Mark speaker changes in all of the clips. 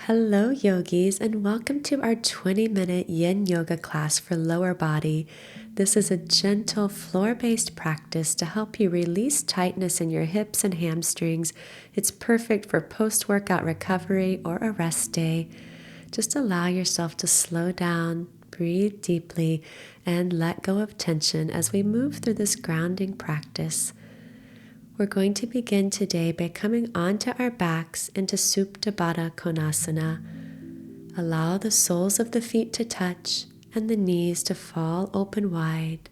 Speaker 1: Hello, yogis, and welcome to our 20-minute yin yoga class for lower body. This is a gentle floor-based practice to help you release tightness in your hips and hamstrings. It's perfect for post-workout recovery or a rest day. Just allow yourself to slow down, breathe deeply, and let go of tension as we move through this grounding practice. We're going to begin today by coming onto our backs into Supta Baddha Konasana. Allow the soles of the feet to touch and the knees to fall open wide.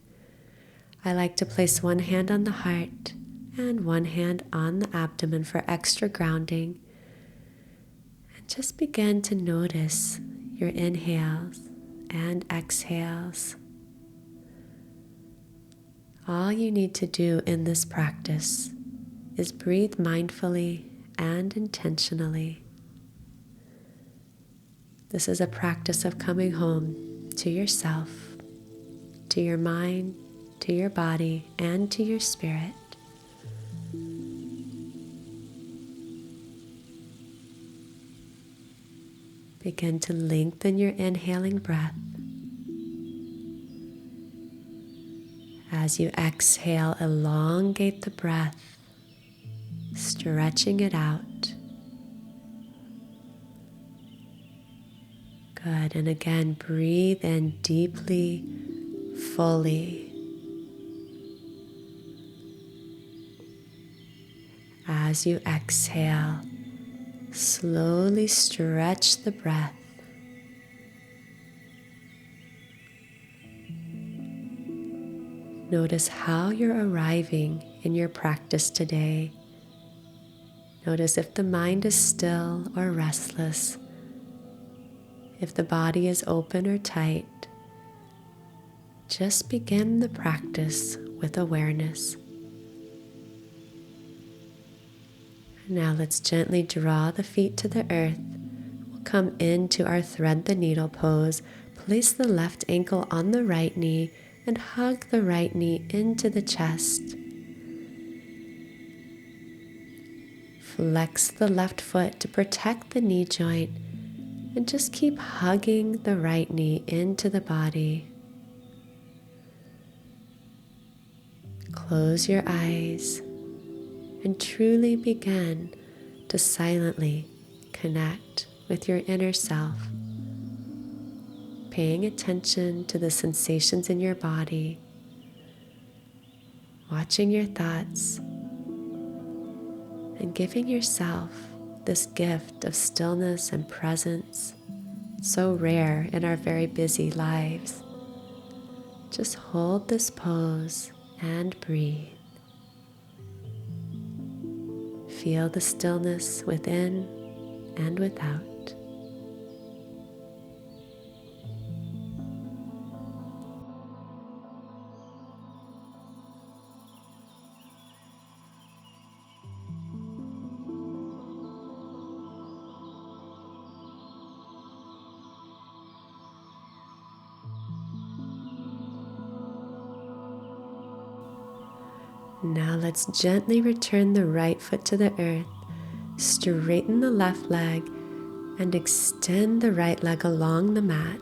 Speaker 1: I like to place one hand on the heart and one hand on the abdomen for extra grounding. And just begin to notice your inhales and exhales. All you need to do in this practice is breathe mindfully and intentionally. This is a practice of coming home to yourself, to your mind, to your body, and to your spirit. Begin to lengthen your inhaling breath. As you exhale, elongate the breath, stretching it out. Good. And again, breathe in deeply, fully. As you exhale, slowly stretch the breath. Notice how you're arriving in your practice today. Notice if the mind is still or restless, if the body is open or tight. Just begin the practice with awareness. Now let's gently draw the feet to the earth. We'll come into our thread the needle pose. Place the left ankle on the right knee and hug the right knee into the chest. Flex the left foot to protect the knee joint and just keep hugging the right knee into the body. Close your eyes and truly begin to silently connect with your inner self, paying attention to the sensations in your body, watching your thoughts, and giving yourself this gift of stillness and presence, so rare in our very busy lives. Just hold this pose and breathe. Feel the stillness within and without. Now let's gently return the right foot to the earth, straighten the left leg, and extend the right leg along the mat.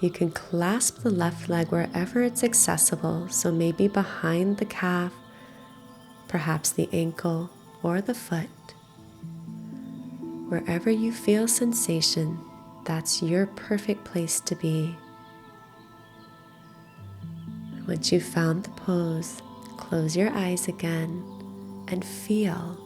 Speaker 1: You can clasp the left leg wherever it's accessible, so maybe behind the calf, perhaps the ankle or the foot. Wherever you feel sensation, that's your perfect place to be. Once you've found the pose, close your eyes again and feel.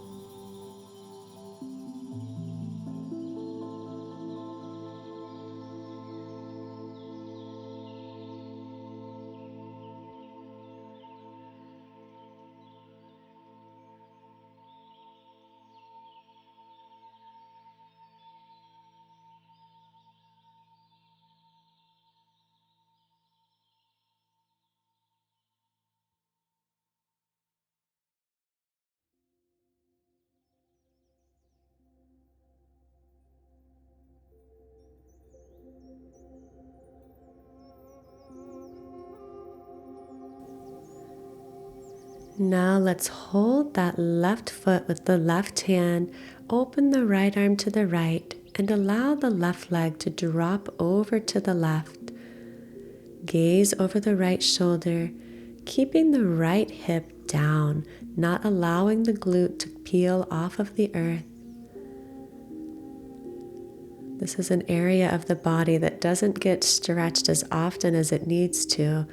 Speaker 1: Now let's hold that left foot with the left hand, open the right arm to the right, and allow the left leg to drop over to the left. Gaze over the right shoulder, keeping the right hip down, not allowing the glute to peel off of the earth. This is an area of the body that doesn't get stretched as often as it needs to.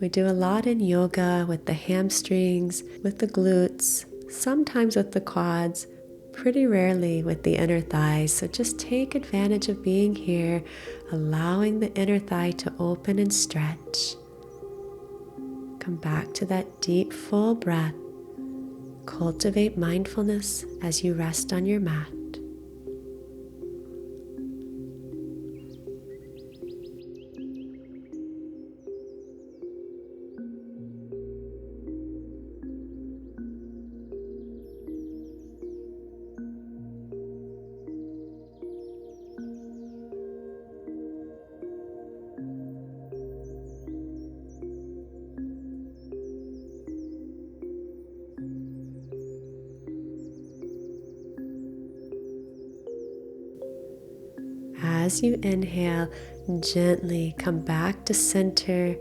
Speaker 1: We do a lot in yoga with the hamstrings, with the glutes, sometimes with the quads, pretty rarely with the inner thighs. So just take advantage of being here, allowing the inner thigh to open and stretch. Come back to that deep, full breath. Cultivate mindfulness as you rest on your mat. As you inhale, gently come back to center.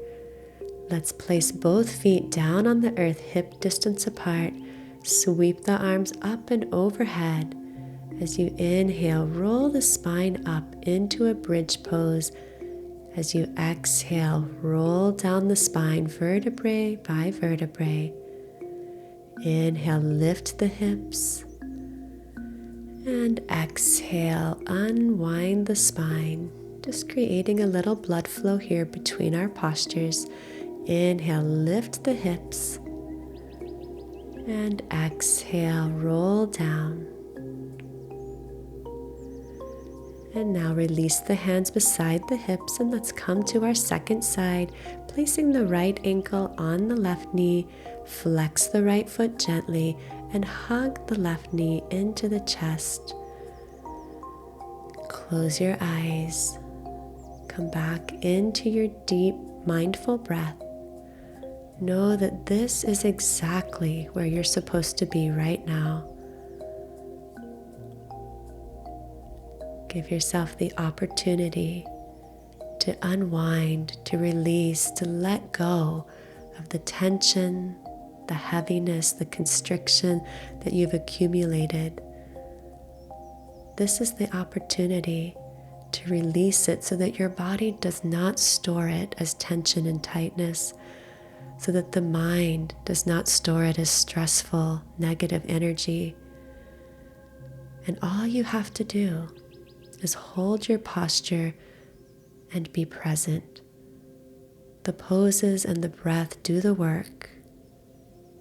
Speaker 1: Let's place both feet down on the earth, hip distance apart. Sweep the arms up and overhead. As you inhale, roll the spine up into a bridge pose. As you exhale, roll down the spine vertebrae by vertebrae. Inhale, lift the hips. And exhale, unwind the spine, just creating a little blood flow here between our postures. Inhale, lift the hips. And exhale, roll down. And now release the hands beside the hips, and let's come to our second side, placing the right ankle on the left knee. Flex the right foot gently and hug the left knee into the chest. Close your eyes. Come back into your deep, mindful breath. Know that this is exactly where you're supposed to be right now. Give yourself the opportunity to unwind, to release, to let go of the tension, the heaviness, the constriction that you've accumulated. This is the opportunity to release it so that your body does not store it as tension and tightness, so that the mind does not store it as stressful, negative energy. And all you have to do is hold your posture and be present. The poses and the breath do the work.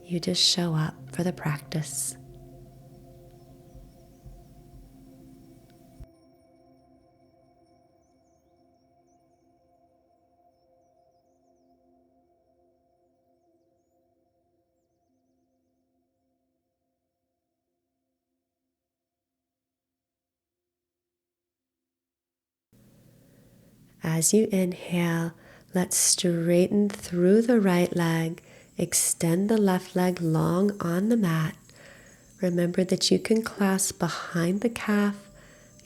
Speaker 1: You just show up for the practice. As you inhale, let's straighten through the right leg. Extend the left leg long on the mat. Remember that you can clasp behind the calf.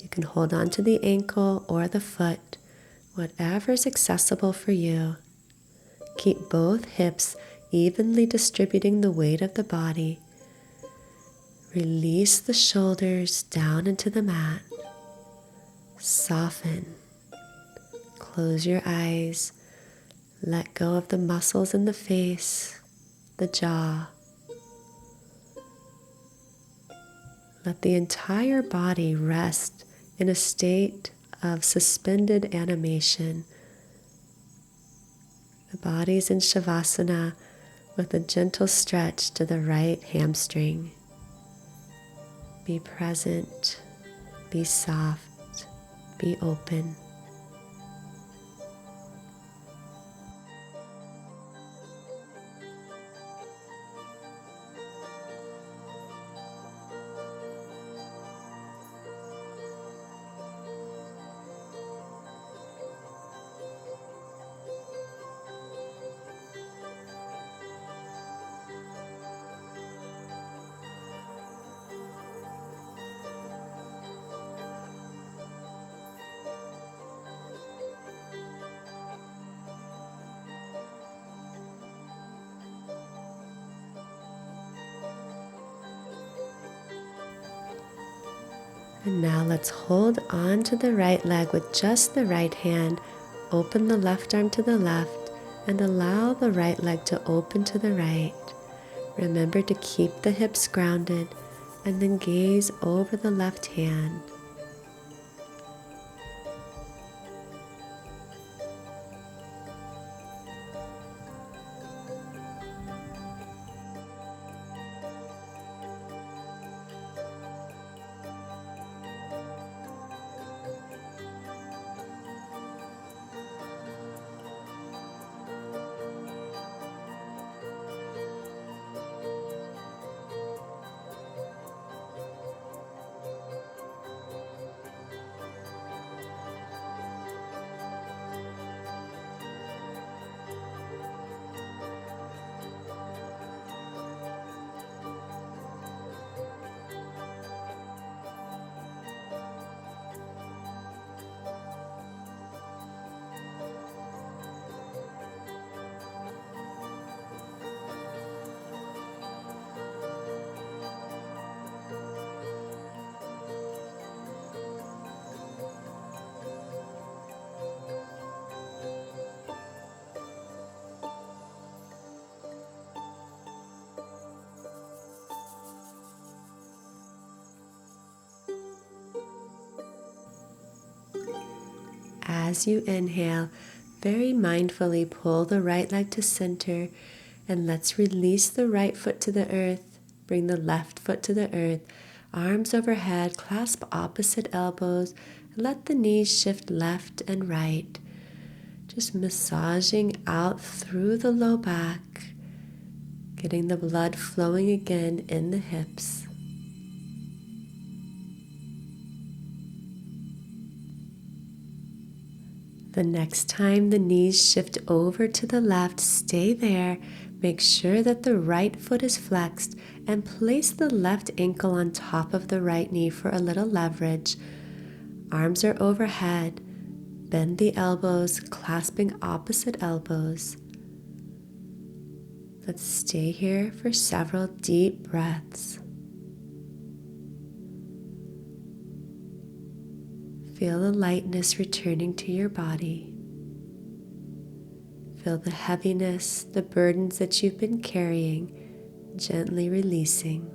Speaker 1: You can hold on to the ankle or the foot, whatever is accessible for you. Keep both hips evenly distributing the weight of the body. Release the shoulders down into the mat. Soften. Close your eyes. Let go of the muscles in the face, the jaw. Let the entire body rest in a state of suspended animation. The body's in shavasana with a gentle stretch to the right hamstring. Be present, be soft, be open. And now let's hold on to the right leg with just the right hand. Open the left arm to the left and allow the right leg to open to the right. Remember to keep the hips grounded and then gaze over the left hand. As you inhale, very mindfully pull the right leg to center, and let's release the right foot to the earth. Bring the left foot to the earth, arms overhead, clasp opposite elbows, and let the knees shift left and right. Just massaging out through the low back, getting the blood flowing again in the hips. The next time the knees shift over to the left, stay there. Make sure that the right foot is flexed and place the left ankle on top of the right knee for a little leverage. Arms are overhead. Bend the elbows, clasping opposite elbows. Let's stay here for several deep breaths. Feel the lightness returning to your body. Feel the heaviness, the burdens that you've been carrying, gently releasing.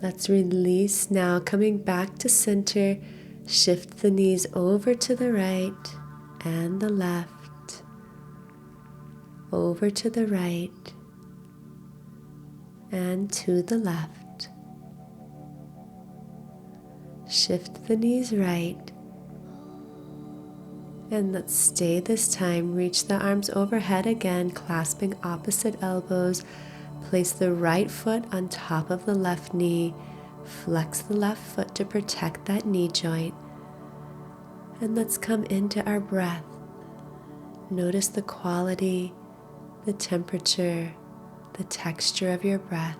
Speaker 1: Let's release now, coming back to center. Shift the knees over to the right and the left, over to the right and to the left. Shift the knees right, and let's stay this time. Reach the arms overhead again, clasping opposite elbows. Place the right foot on top of the left knee. Flex the left foot to protect that knee joint. And let's come into our breath. Notice the quality, the temperature, the texture of your breath.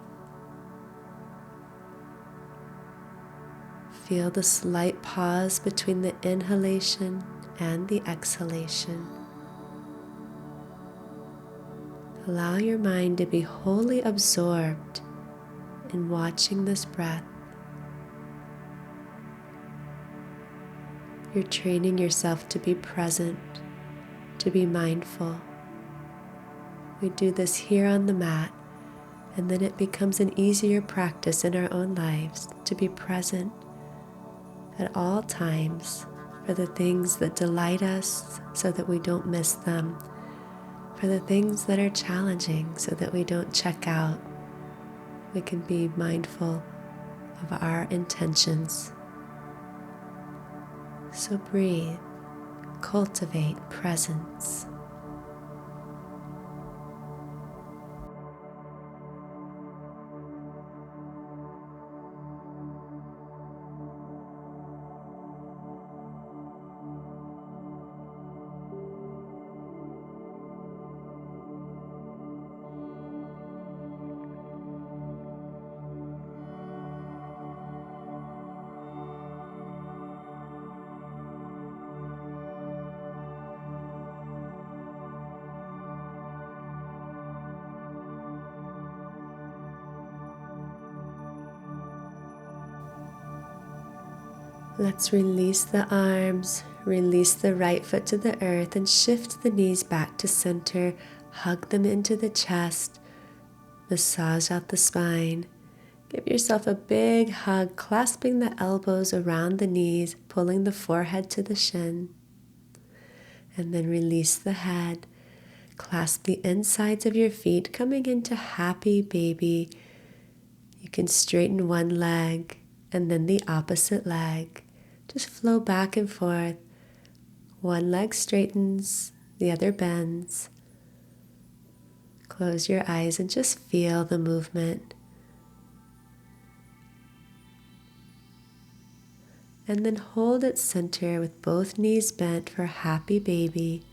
Speaker 1: Feel the slight pause between the inhalation and the exhalation. Allow your mind to be wholly absorbed in watching this breath. You're training yourself to be present, to be mindful. We do this here on the mat, and then it becomes an easier practice in our own lives to be present at all times for the things that delight us so that we don't miss them, for the things that are challenging so that we don't check out. We can be mindful of our intentions. So breathe, cultivate presence. Let's release the arms, release the right foot to the earth, and shift the knees back to center. Hug them into the chest, massage out the spine. Give yourself a big hug, clasping the elbows around the knees, pulling the forehead to the shin. And then release the head. Clasp the insides of your feet, coming into happy baby. You can straighten one leg and then the opposite leg. Just flow back and forth. One leg straightens, the other bends. Close your eyes and just feel the movement. And then hold at center with both knees bent for happy baby.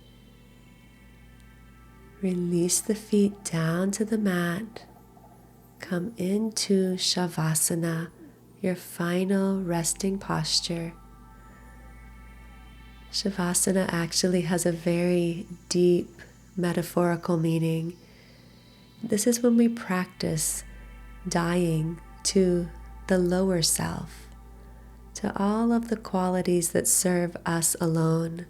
Speaker 1: Release the feet down to the mat. Come into shavasana, your final resting posture. Shavasana actually has a very deep metaphorical meaning. This is when we practice dying to the lower self, to all of the qualities that serve us alone,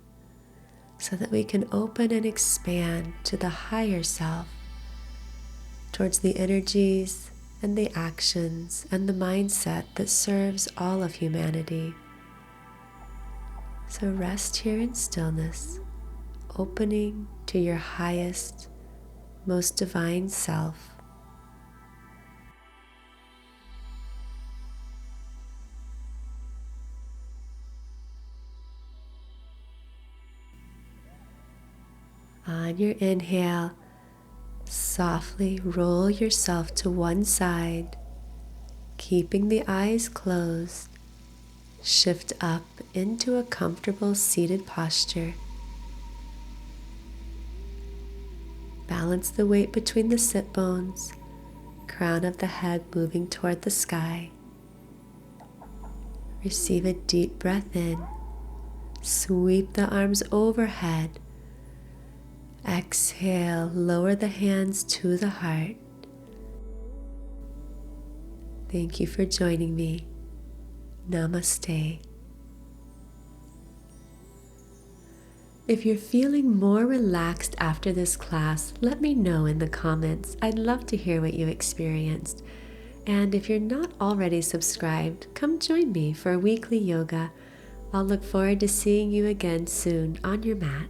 Speaker 1: so that we can open and expand to the higher self, towards the energies and the actions and the mindset that serves all of humanity. So rest here in stillness, opening to your highest, most divine self. On your inhale, softly roll yourself to one side, keeping the eyes closed. Shift up into a comfortable seated posture. Balance the weight between the sit bones, crown of the head moving toward the sky. Receive a deep breath in. Sweep the arms overhead. Exhale, lower the hands to the heart. Thank you for joining me. Namaste. If you're feeling more relaxed after this class, let me know in the comments. I'd love to hear what you experienced. And if you're not already subscribed, come join me for weekly yoga. I'll look forward to seeing you again soon on your mat.